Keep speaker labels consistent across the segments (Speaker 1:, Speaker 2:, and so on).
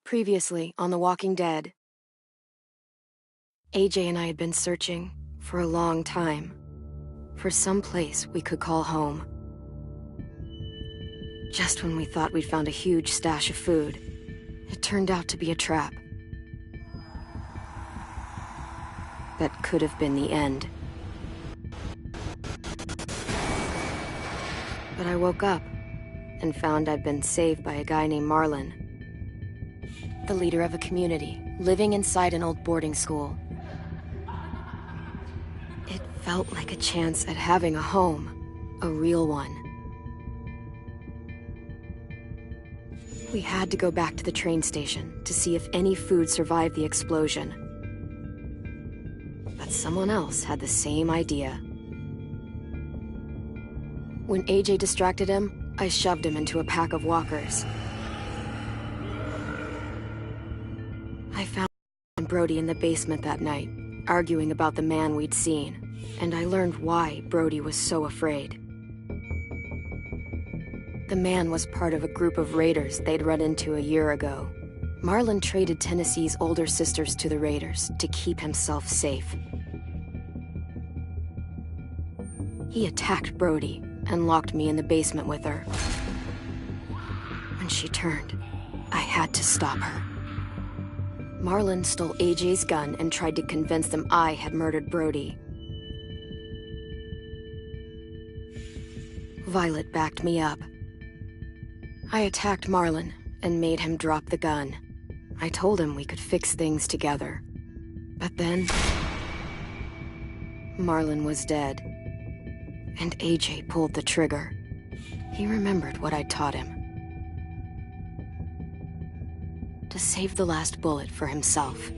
Speaker 1: Previously on The Walking Dead. AJ and I had been searching for a long time for some place we could call home. Just when we thought we'd found a huge stash of food, it turned out to be a trap. That could have been the end. But I woke up and found I'd been saved by a guy named Marlon, the leader of a community living inside an old boarding school. It felt like a chance at having a home, a real one. We had to go back to the train station to see if any food survived the explosion. But someone else had the same idea. When AJ distracted him, I shoved him into a pack of walkers. I found Brody in the basement that night, arguing about the man we'd seen, and I learned why Brody was so afraid. The man was part of a group of raiders they'd run into a year ago. Marlon traded Tennessee's older sisters to the raiders to keep himself safe. He attacked Brody and locked me in the basement with her. When she turned, I had to stop her. Marlon stole AJ's gun and tried to convince them I had murdered Brody. Violet backed me up. I attacked Marlon and made him drop the gun. I told him we could fix things together. But then, Marlon was dead. And AJ pulled the trigger. He remembered what I'd taught him. To save the last bullet for himself.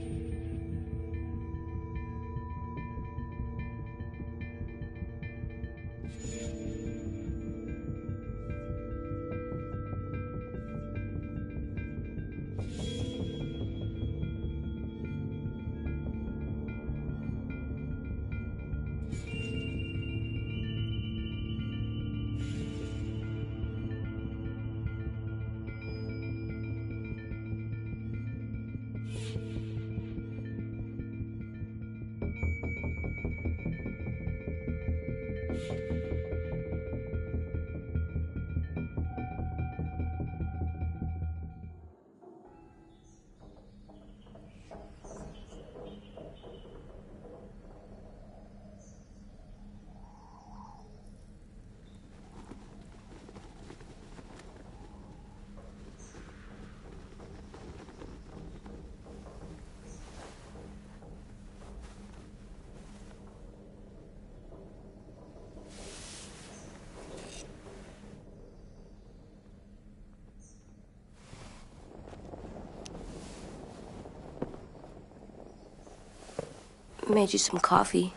Speaker 2: Made you some coffee.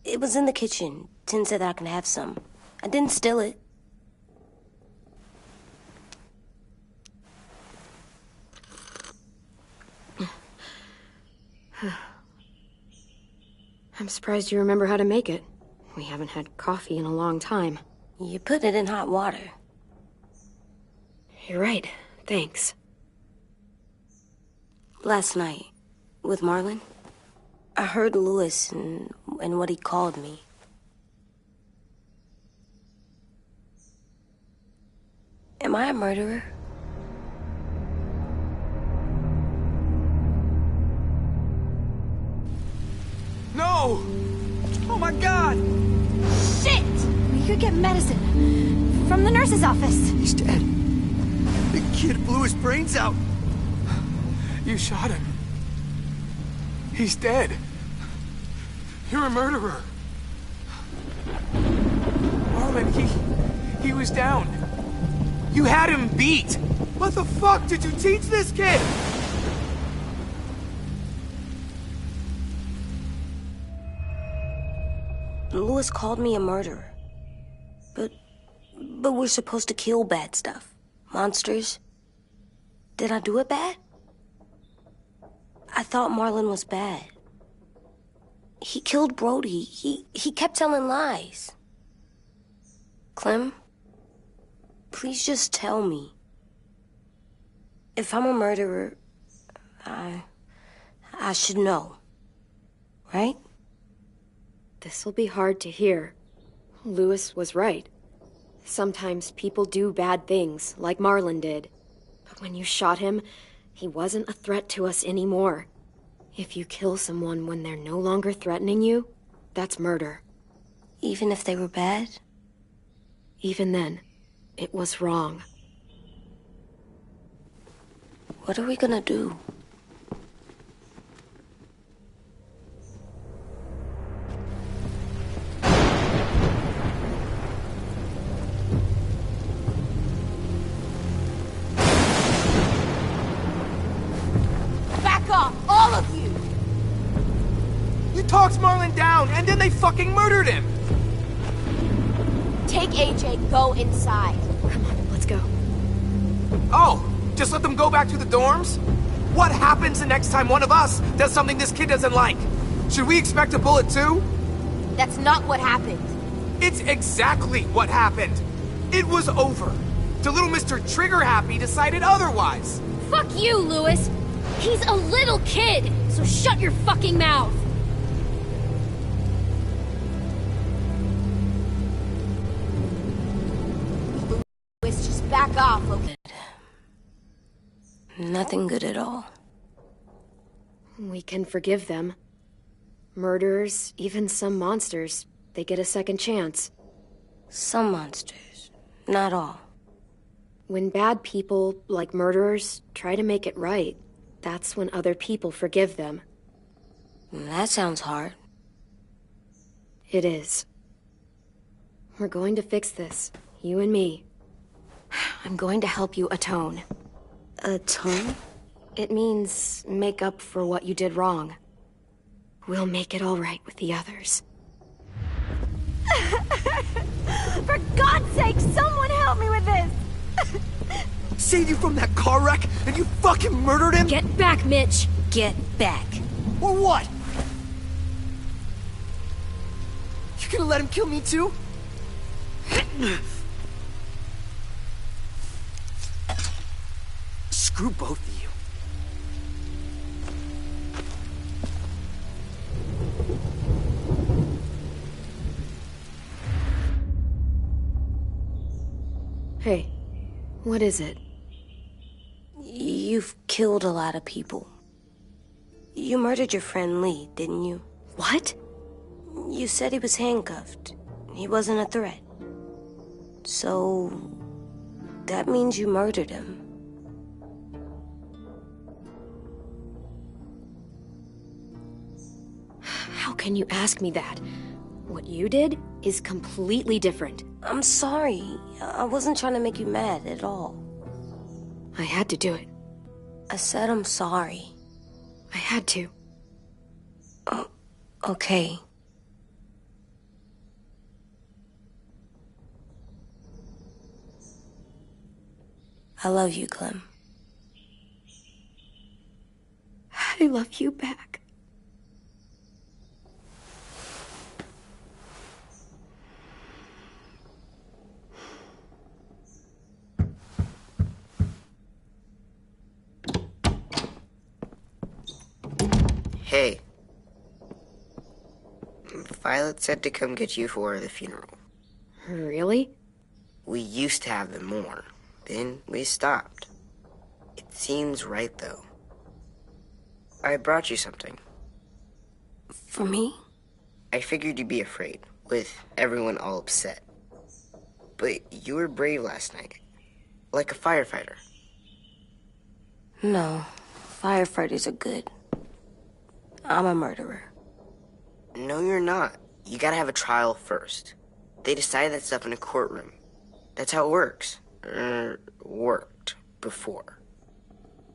Speaker 2: It was in the kitchen. Tin said that I can have some. I didn't steal it.
Speaker 1: I'm surprised you remember how to make it. We haven't had coffee in a long time.
Speaker 2: You put it in hot water.
Speaker 1: You're right. Thanks.
Speaker 2: Last night, with Marlon, I heard Lewis and what he called me. Am I a murderer?
Speaker 3: No! Oh my God!
Speaker 4: Shit! We could get medicine from the nurse's office.
Speaker 3: He's dead. The kid blew his brains out. You shot him. He's dead. You're a murderer. Marlon, he was down. You had him beat. What the fuck did you teach this kid?
Speaker 2: Lewis called me a murderer. But we're supposed to kill bad stuff. Monsters. Did I do it bad? I thought Marlon was bad. He killed Brody. He kept telling lies. Clem, please just tell me. If I'm a murderer, I should know. Right?
Speaker 1: This'll be hard to hear. Lewis was right. Sometimes people do bad things, like Marlon did. But when you shot him, he wasn't a threat to us anymore. If you kill someone when they're no longer threatening you, that's murder.
Speaker 2: Even if they were bad?
Speaker 1: Even then, it was wrong.
Speaker 2: What are we gonna do?
Speaker 4: Back off, all of you!
Speaker 3: You talked Marlon down, and then they fucking murdered him!
Speaker 4: Take AJ, go inside.
Speaker 1: Come on, let's go.
Speaker 3: Oh, just let them go back to the dorms? What happens the next time one of us does something this kid doesn't like? Should we expect a bullet too?
Speaker 4: That's not what happened.
Speaker 3: It's exactly what happened. It was over. The little Mr. Trigger Happy decided otherwise.
Speaker 4: Fuck you, Lewis! He's a little kid, so shut your fucking mouth! Lewis, just back off, okay?
Speaker 2: Nothing good at all.
Speaker 1: We can forgive them. Murderers, even some monsters, they get a second chance.
Speaker 2: Some monsters. Not all.
Speaker 1: When bad people, like murderers, try to make it right, that's when other people forgive them.
Speaker 2: That sounds hard.
Speaker 1: It is. We're going to fix this, you and me. I'm going to help you atone.
Speaker 2: Atone?
Speaker 1: It means make up for what you did wrong. We'll make it all right with the others.
Speaker 4: For God's sake, someone help me with this!
Speaker 3: Saved you from that car wreck, and you fucking murdered him?
Speaker 4: Get back, Mitch!
Speaker 2: Get back.
Speaker 3: Or what? You gonna let him kill me too? Screw both of you.
Speaker 1: Hey, what is it?
Speaker 2: You've killed a lot of people. You murdered your friend Lee, didn't you?
Speaker 1: What?
Speaker 2: You said he was handcuffed. He wasn't a threat. So... that means you murdered him.
Speaker 1: How can you ask me that? What you did is completely different.
Speaker 2: I'm sorry. I wasn't trying to make you mad at all.
Speaker 1: I had to do it.
Speaker 2: I said I'm sorry.
Speaker 1: I had to.
Speaker 2: Okay. I love you, Clem.
Speaker 1: I love you back.
Speaker 5: Hey. Violet said to come get you for the funeral.
Speaker 1: Really?
Speaker 5: We used to have them more. Then we stopped. It seems right, though. I brought you something.
Speaker 2: For me?
Speaker 5: I figured you'd be afraid, with everyone all upset. But you were brave last night. Like a firefighter.
Speaker 2: No. Firefighters are good. I'm a murderer.
Speaker 5: No, you're not. You gotta have a trial first. They decide that stuff in a courtroom. That's how it works. Worked before.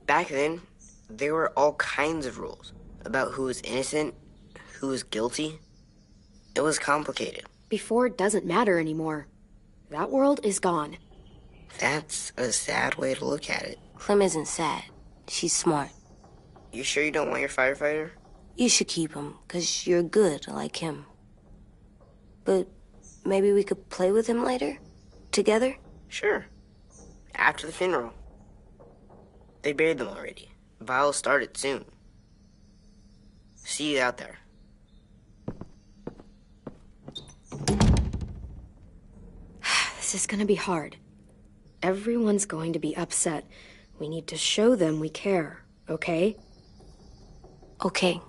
Speaker 5: Back then, there were all kinds of rules about who was innocent, who was guilty. It was complicated.
Speaker 1: Before doesn't matter anymore. That world is gone.
Speaker 5: That's a sad way to look at it.
Speaker 2: Clem isn't sad. She's smart.
Speaker 5: You sure you don't want your firefighter?
Speaker 2: You should keep him, 'cause you're good like him. But maybe we could play with him later? Together?
Speaker 5: Sure. After the funeral. They buried them already. Vile'll start it soon. See you out there.
Speaker 1: This is gonna be hard. Everyone's going to be upset. We need to show them we care, okay?
Speaker 2: Okay.